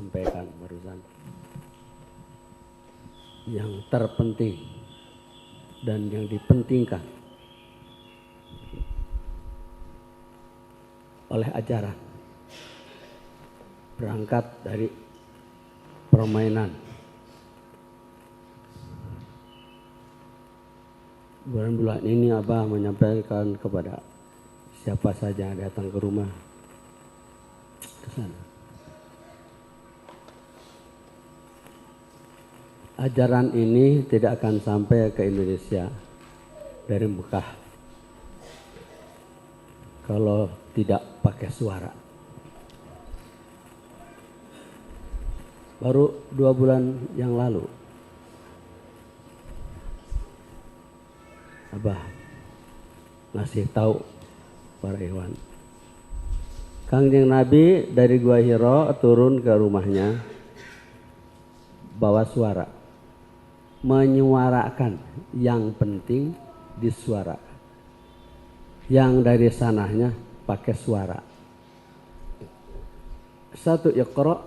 sampaikan barusan. Yang terpenting dan yang dipentingkan oleh ajaran berangkat dari permainan. Bulan-bulan ini Abah menyampaikan kepada siapa saja yang datang ke rumah ke sana. Ajaran ini tidak akan sampai ke Indonesia dari Mekah kalau tidak pakai suara. Baru 2 bulan yang lalu Abah ngasih tahu para ikhwan, Kangjeng Nabi dari Gua Hiro turun ke rumahnya bawa suara, menyuarakan, yang penting disuarakan. Yang dari sananya pakai suara. Satu Iqra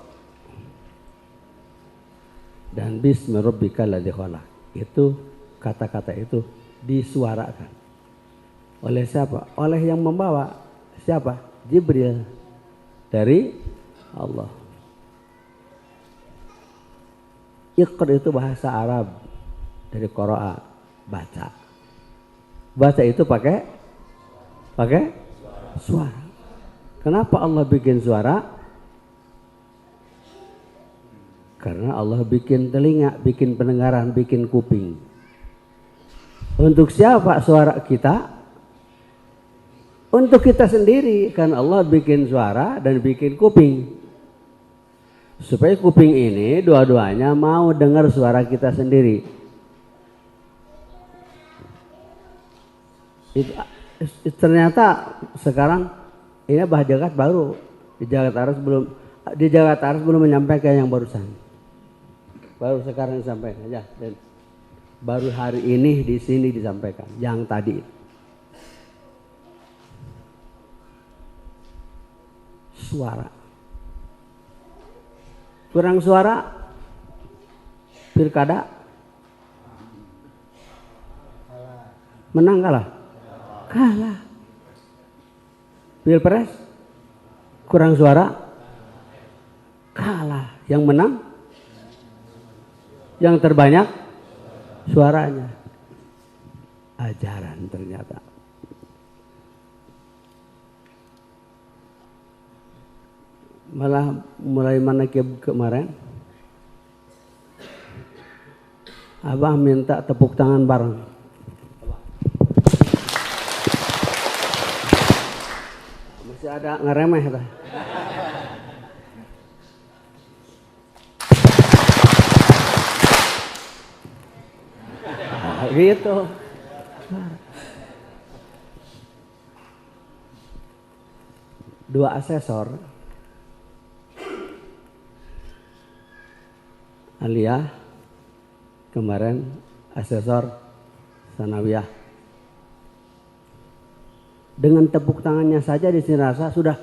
dan Bismi rabbikal ladzi khalaq. Itu kata-kata itu disuarakan. Oleh siapa? Oleh yang membawa. Siapa? Jibril dari Allah. Iqra itu bahasa Arab dari qira'a, baca. Baca itu pakai suara. Kenapa Allah bikin suara? Karena Allah bikin telinga, bikin pendengaran, bikin kuping. Untuk siapa suara kita? Untuk kita sendiri. Kan Allah bikin suara dan bikin kuping. Supaya kuping ini dua-duanya mau dengar suara kita sendiri. Ternyata sekarang ini Bah Jagat baru di Jagat Aras belum menyampaikan yang barusan. Baru sekarang disampaikan aja dan baru hari ini di sini disampaikan yang tadi. Suara. Kurang suara pilkada menang kalah. Pilpres kurang suara kalah. Yang menang yang terbanyak suaranya. Ajaran ternyata. Malah mulai manakib kemarin Abah minta tepuk tangan bareng. Masih ada ngeremeh dah. Gitu. Dua asesor Aliyah kemarin asesor Sanawiyah dengan tepuk tangannya saja di sini rasa sudah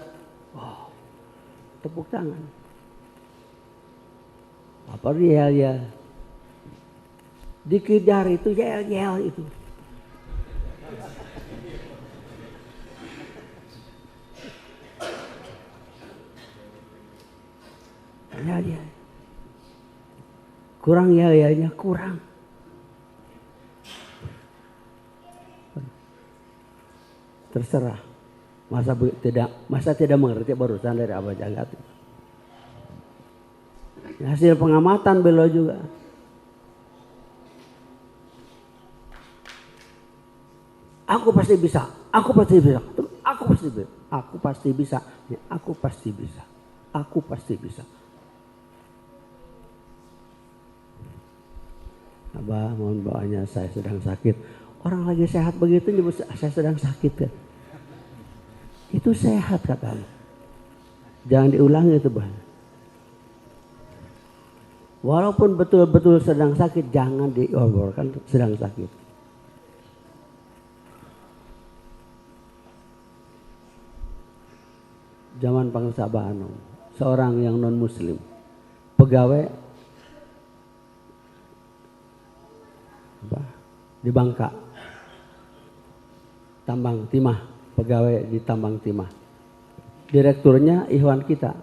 wow, tepuk tangan apa dia ya dikejar itu yel itu ya kurang ya kurang. Terserah. Masa tidak mengerti barusan dari Abah Jagat. Hasil pengamatan beliau juga. Aku pasti bisa. Aku pasti bisa. Aku pasti bisa. Aku pasti bisa. Aku pasti bisa. Aku pasti bisa. Abah mohon doanya, saya sedang sakit. Orang lagi sehat begitu nyebut saya sedang sakit kan. Itu sehat katamu. Jangan diulangi itu Bah. Walaupun betul-betul sedang sakit jangan diobrolkan sedang sakit. Zaman Bangsa Abah Anom, seorang yang non muslim pegawai di Bangka, tambang timah, pegawai di tambang timah. Direkturnya Ikhwan kita,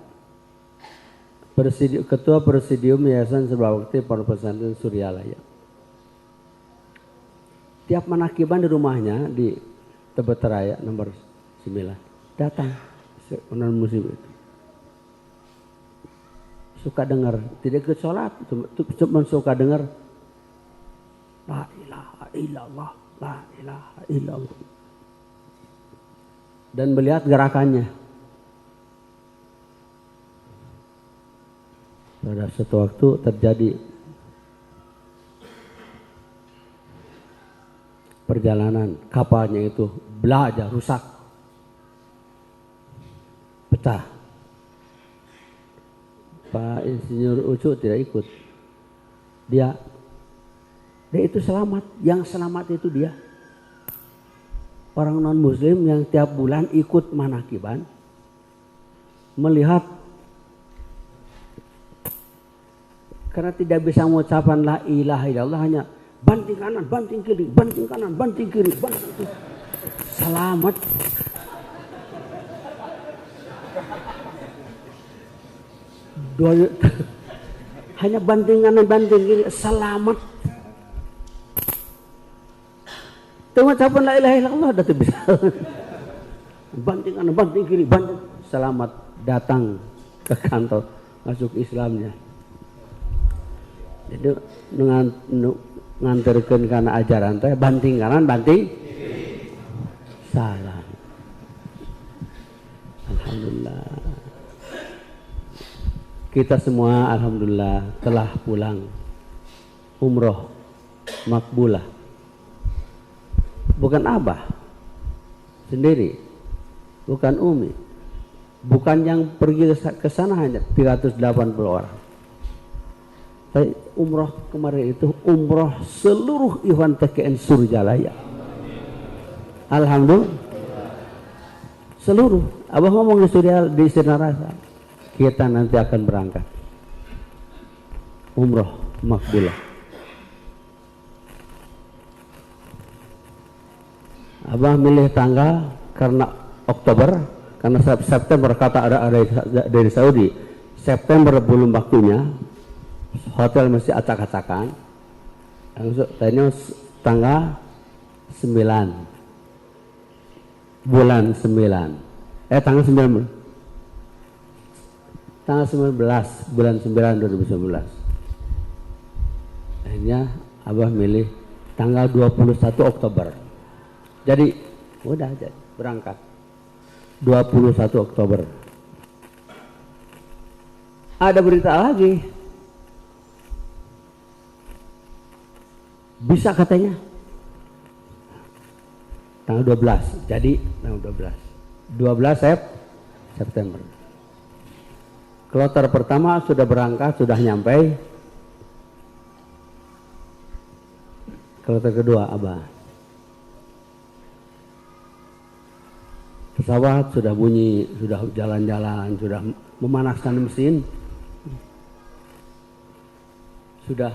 ketua presidium Yayasan Serbabakti Pondok Pesantren Suryalaya. Tiap manakiban di rumahnya di Tebet Raya nomor 9 datang non muslim itu. Suka dengar, tidak ikut sholat, cuma suka dengar la ilaha illallah, la ilaha illallah. Dan melihat gerakannya. Pada suatu waktu terjadi perjalanan, kapalnya itu belajar rusak, pecah. Pak Insinyur Ucu tidak ikut. Dia itu selamat. Yang selamat itu dia. Orang non muslim yang tiap bulan ikut manakiban, melihat karena tidak bisa mengucapkan la ilaha illallah, hanya banting kanan, banting kiri, banting kanan, banting kiri, banting kiri. Selamat. Hanya banting kanan, banting kiri, selamat. Mengucapkan la ilaha illallah sudah bisa. Banting kanan, banting kiri, banting. Selamat datang ke kantor, masuk Islamnya. Jadi nganterkan karena ajaran teh banting kanan, banting salah. Alhamdulillah. Kita semua alhamdulillah telah pulang umroh makbulah. Bukan abah sendiri, bukan umi, bukan yang pergi ke sana hanya 380 orang. Tapi umroh kemarin itu umroh seluruh Ikhwan TKN Suryalaya. Alhamdulillah. Seluruh. Abah ngomong di Suryalaya, di Sinarasa. Kita nanti akan berangkat umroh makbulah. Abah milih tanggal karena Oktober, karena September kata ada dari Saudi. September belum waktunya. Hotel masih acak-acakan. Tadinya tanggal 9 bulan 9. Tanggal 9. Tanggal 19 bulan 9 2019. Akhirnya Abah milih tanggal 21 Oktober. Jadi udah aja berangkat 21 Oktober. Ada berita lagi. Bisa katanya tanggal 12. Jadi tanggal 12 September. Kloter pertama sudah berangkat, sudah nyampe. Kloter kedua Abah. Pesawat sudah bunyi, sudah jalan-jalan, sudah memanaskan mesin. Sudah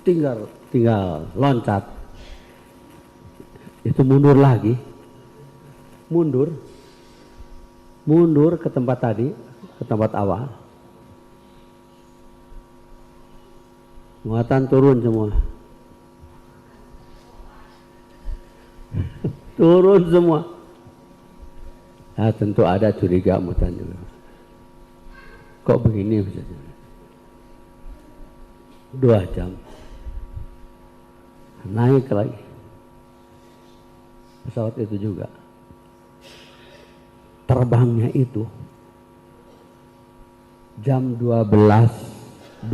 tinggal loncat. Itu mundur lagi. Mundur ke tempat tadi, ke tempat awal. Muatan turun semua. Turun semua. Nah, tentu ada curiga muatan juga. Kok begini misalnya? 2 jam. Naik lagi. Pesawat itu juga. Terbangnya itu jam 12.21.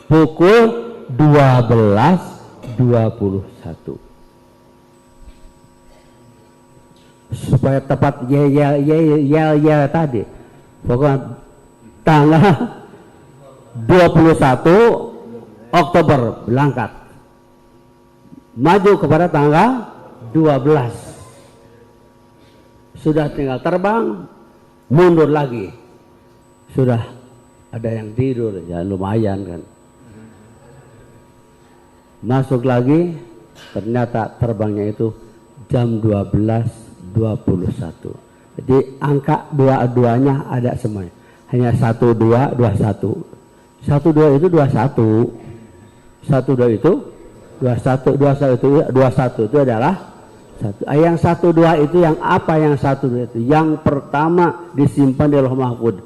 Pukul 12.21. Supaya tepat yel tadi. Pokoknya tanggal 21 Oktober berangkat. Maju kepada tanggal 12. Sudah tinggal terbang, mundur lagi. Sudah ada yang tidur, ya lumayan kan. Masuk lagi, ternyata terbangnya itu jam 12.21. Jadi angka dua-duanya ada semuanya. Hanya 1221. 12 itu 21. 12 itu 21. 21 itu adalah satu. Yang 12 itu yang apa yang 12 itu? Yang pertama disimpan di Lauh Mahfuz.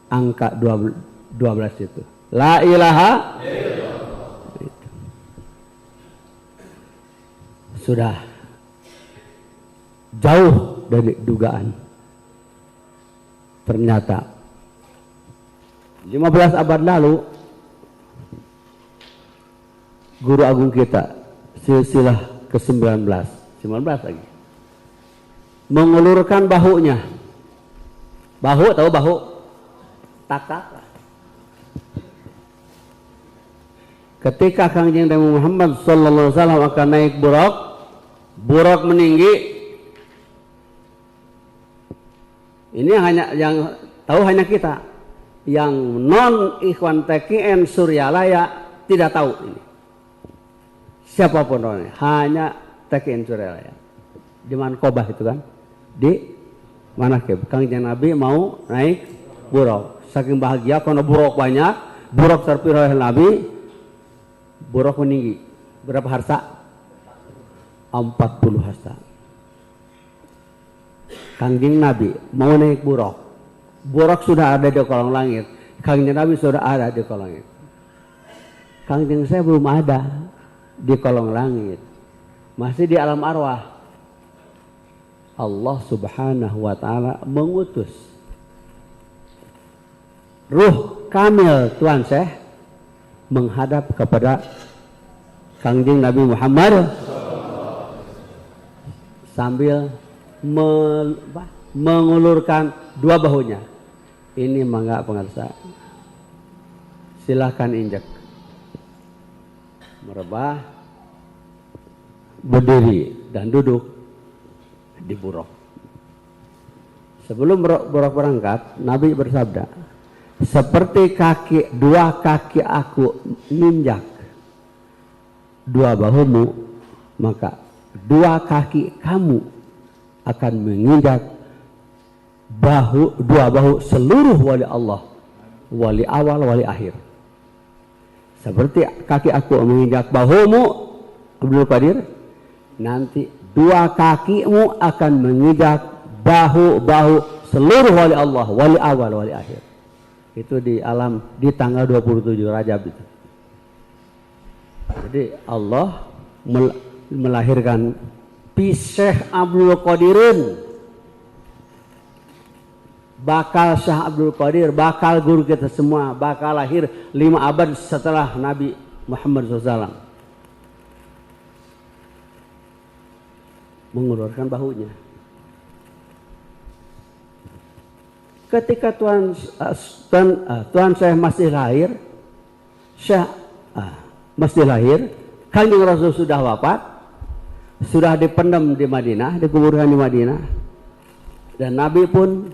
Angka 12 itu. La ilaha illallah. Sudah jauh dari dugaan. Ternyata 15 abad lalu guru agung kita silsilah ke-19 lagi mengulurkan bahunya. Bahu, tahu bahu? Takak. Ketika Kangjeng Nabi Muhammad sallallahu alaihi wasallam akan naik buruk meninggi. Ini hanya yang tahu hanya kita. Yang non ikhwan TKN Suryalaya tidak tahu ini. Siapapun orangnya, hanya TKN Suryalaya. Di Mankobah itu kan, di Manakib. Kangjeng Nabi mau naik buruk. Saking bahagia karena buruk banyak, buruk terpilih oleh Nabi, buruk meninggi. Berapa harsa? 40 harsa. Kangjeng Nabi mau naik buruk. Buruk sudah ada di kolong langit. Kangjeng Nabi sudah ada di kolong langit. Kangjeng saya belum ada di kolong langit. Masih di alam arwah. Allah subhanahu wa ta'ala mengutus ruh kamil Tuan Syekh menghadap kepada Kangjeng Nabi Muhammad sambil mengulurkan dua bahunya. Ini mangga pengarsa, silahkan injak, merebah, berdiri dan duduk di buruk. Sebelum buruk berangkat, Nabi bersabda, seperti dua kaki aku menginjak dua bahumu, maka dua kaki kamu akan menginjak dua bahu seluruh wali Allah, wali awal, wali akhir. Seperti kaki aku menginjak bahumu, Abdul Qadir, nanti dua kakimu akan menginjak bahu seluruh wali Allah, wali awal, wali akhir. Itu di alam di tanggal 27 Rajab itu. Jadi Allah melahirkan Syekh Abdul Qadirin, bakal Syekh Abdul Qadir, bakal guru kita semua, bakal lahir 5 abad setelah Nabi Muhammad SAW. Mengulurkan bahunya. Ketika Tuan Syekh masih lahir, Kanjeng Rasul sudah wafat, sudah dipendam di Madinah, dikuburkan di Madinah, dan Nabi pun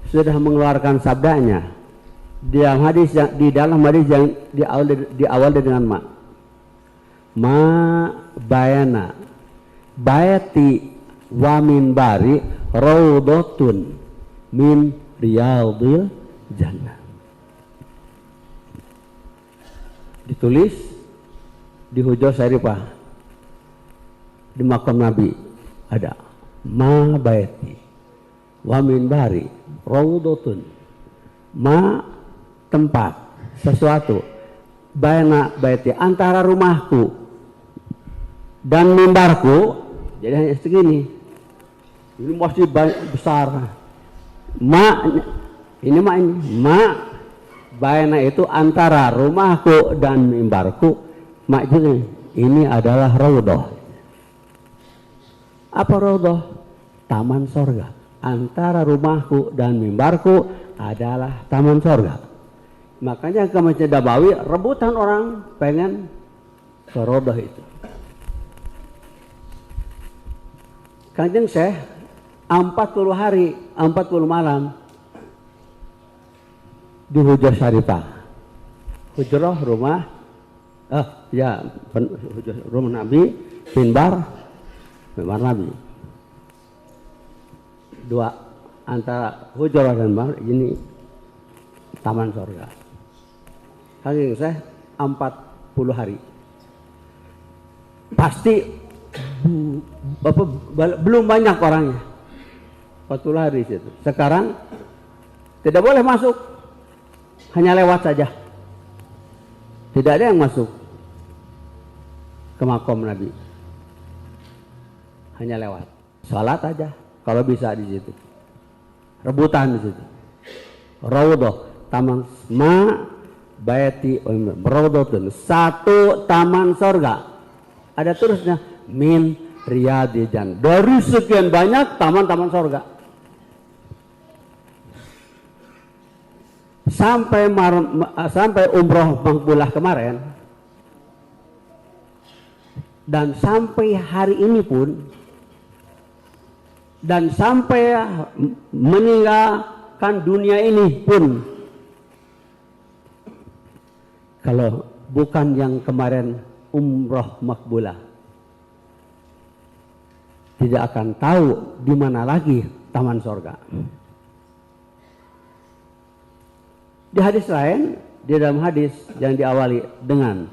sudah mengeluarkan sabdanya di dalam hadis yang diawali dengan ma bayana bayati wa min bari raudhatun min riyadil jannah. Ditulis di Hujjah Syarifah di makam Nabi ada ma bayati wa min bari raudhatun, ma tempat sesuatu, bayana bayati antara rumahku dan mimbarku, jadi hanya segini. Ini masih besar. Ma bayana itu antara rumahku dan mimbarku. Maksudnya ini adalah raudhah. Apa raudhah? Taman sorga. Antara rumahku dan mimbarku adalah taman sorga. Makanya ke Masjid Nabawi rebutan orang pengen ke raudhah itu. Kanjeng Syekh 40 hari 40 malam di Hujrah Syarifah. Hujrah rumah rumah Nabi, mimbar Nabi. Dua antara Hujrah dan mimbar ini taman surga. Kali saya 40 hari. Pasti belum banyak orangnya. 40 hari situ. Sekarang tidak boleh masuk, hanya lewat saja. Tidak ada yang masuk ke makom Nabi, hanya lewat. Salat aja kalau bisa di situ. Rebutan di situ. Raudhah, taman ma baiti raudhatun, satu taman surga. Ada terusnya min riyadil jannah. Dari sekian banyak taman-taman surga. Sampai umroh makbulah kemarin dan sampai hari ini pun dan sampai meninggalkan dunia ini pun, kalau bukan yang kemarin umroh makbulah, tidak akan tahu di mana lagi taman surga. Di hadis lain, di dalam hadis yang diawali dengan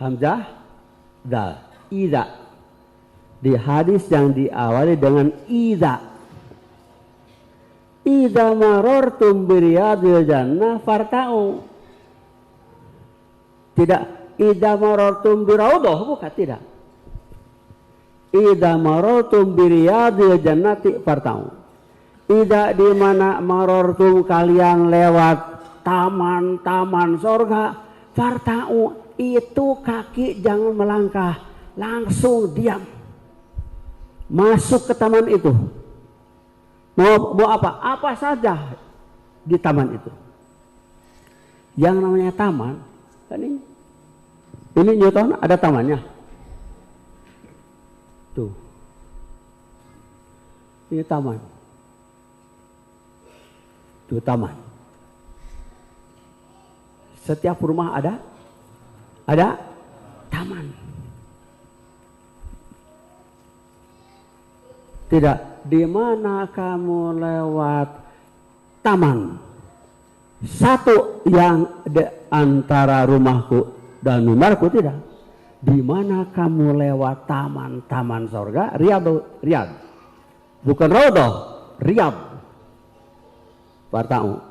hamzah dal, idza. Di hadis yang diawali dengan idza. Idza marartum bi riyadil jannah farta'u. Tidak idza marartum bi raudhah, bukan, tidak. Idza marartum bi riyadil jannati farta'u. Tidak di mana marortum kalian lewat taman-taman surga, farta'u, itu kaki jangan melangkah, langsung diam. Masuk ke taman itu. Mau apa? Apa saja di taman itu. Yang namanya taman, kan ini. Ini Newton ada tamannya. Tuh. Ini taman. Itu taman. Setiap rumah ada taman. Tidak di mana kamu lewat taman. Satu yang di antara rumahku dan mimbarku, tidak. Di mana kamu lewat taman-taman surga, riyad. Bukan raudhah, riyad. Farta'u.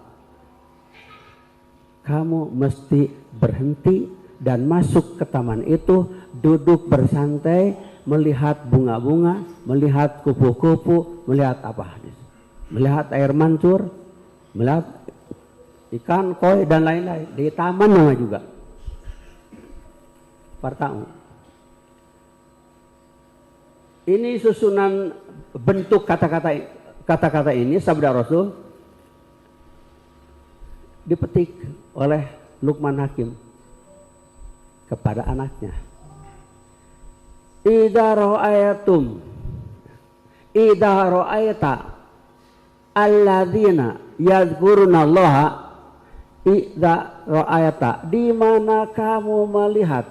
Kamu mesti berhenti dan masuk ke taman itu, duduk bersantai, melihat bunga-bunga, melihat kupu-kupu, melihat apa? Melihat air mancur, melihat ikan koi dan lain-lain. Di taman nama juga. Farta'u. Ini susunan bentuk kata-kata ini sabda Rasul dipetik oleh Luqman Hakim kepada anaknya. Idza ra'aita alladzina yadhkuruna Allah, idza ra'aita, di mana kamu melihat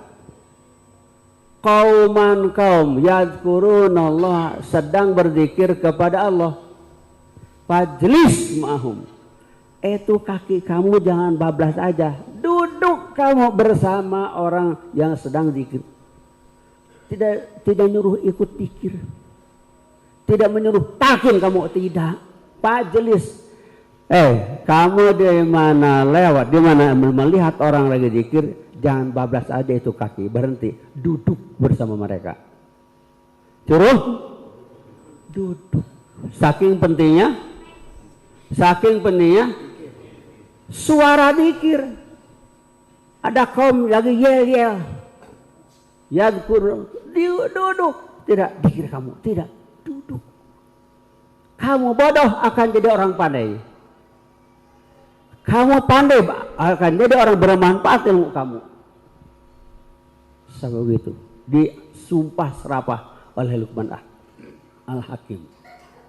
kaum yadhkuruna Allah, sedang berzikir kepada Allah, fajlis ma'hum, itu kaki kamu jangan bablas aja, duduk kamu bersama orang yang sedang zikir. Tidak nyuruh ikut zikir, tidak menyuruh takun kamu, tidak. Fajlis, kamu di mana lewat, di mana melihat orang lagi zikir, jangan bablas aja itu kaki, berhenti, duduk bersama mereka. Suruh duduk. Saking pentingnya suara zikir. Ada kaum lagi yel-yel, yadkur, duduk. Tidak zikir kamu, tidak, duduk. Kamu bodoh akan jadi orang pandai. Kamu pandai akan jadi orang bermanfaat ilmu kamu. Sama begitu disumpah serapah oleh Luqman Al-Hakim.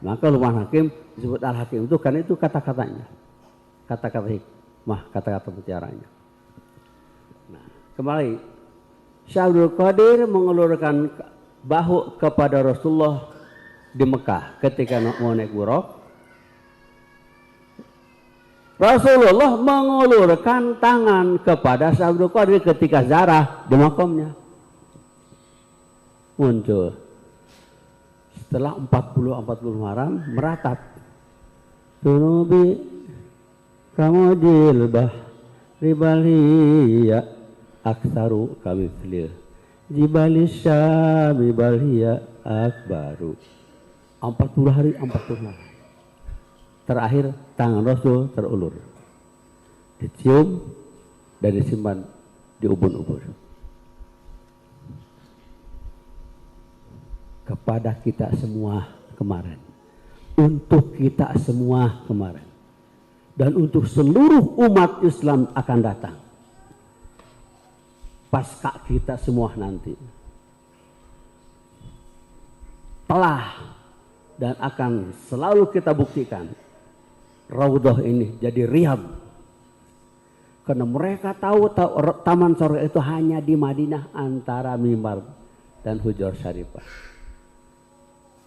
Maka Luqman Hakim disebut Al-Hakim itu karena itu kata-katanya. Kata-kata hikmah, kata-kata mutiaranya. Nah, kembali Syekh Abdul Qadir mengelurkan bahu kepada Rasulullah di Mekah ketika mau naik buruk. Rasulullah mengulurkan tangan kepada Syekh Abdul Qadir ketika ziarah di makamnya. Muncul setelah 40 malam meratap. Sunubi kamu jilbah ribaliya aksaru kami fil jibali syami balhiya akbaru. 40 hari 40 malam. Terakhir tangan Rasul terulur, dicium dan disimpan di ubun-ubun. Kepada kita semua kemarin, untuk kita semua kemarin, dan untuk seluruh umat Islam akan datang pasca kita semua nanti, telah dan akan selalu kita buktikan Raudhah ini jadi riyadh. Karena mereka tahu taman surga itu hanya di Madinah antara mimbar dan Hujur Syarifah.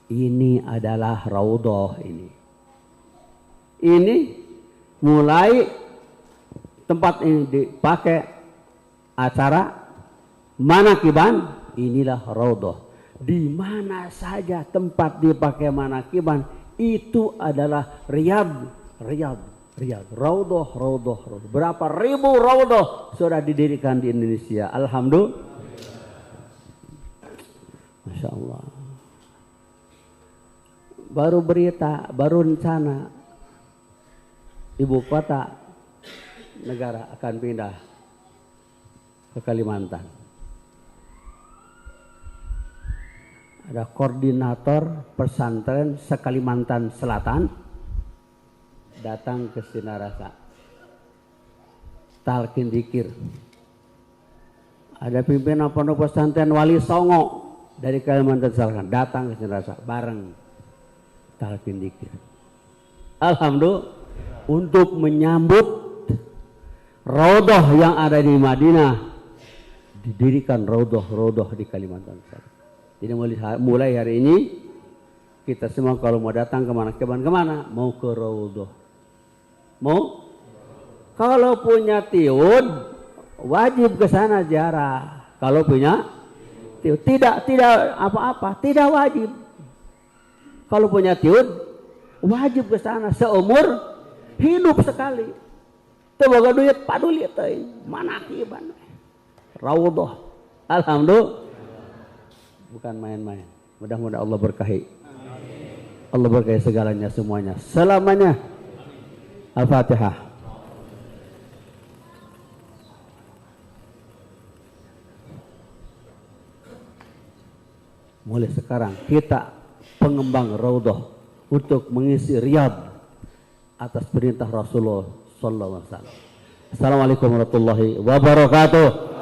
Ini adalah Raudhah ini. Ini mulai tempat ini dipakai acara manakiban, inilah Raudhah. Di mana saja tempat dipakai manakiban itu adalah riyadh. Raudhah. Berapa ribu Raudhah sudah didirikan di Indonesia. Alhamdulillah. Masya Allah. Baru berita, baru rencana ibu kota negara akan pindah ke Kalimantan. Ada koordinator pesantren se-Kalimantan Selatan datang ke Sinarasa. Talqin dzikir. Ada pimpinan pondok pesantren Wali Songo dari Kalimantan Selatan datang ke Sinarasa bareng talqin dzikir. Alhamdulillah untuk menyambut Raudhah yang ada di Madinah, didirikan Raudhah di Kalimantan Selatan. Jadi mulai hari ini kita semua kalau mau datang kemana mau ke Raudhah. Mau? Kalau punya tiun wajib ke sana ziarah. Kalau punya tiun tidak apa-apa, tidak wajib. Kalau punya tiun wajib ke sana seumur hidup sekali. Teu boga duit paduli teh manakiban. Raudhah. Alhamdulillah. Bukan main-main. Mudah-mudahan Allah berkahi. Allah berkahi segalanya semuanya. Selamanya. Al-Fatihah. Mulai sekarang kita pengembang Raudhah untuk mengisi riyadh atas perintah Rasulullah sallallahu alaihi wasallam. Assalamualaikum warahmatullahi wabarakatuh.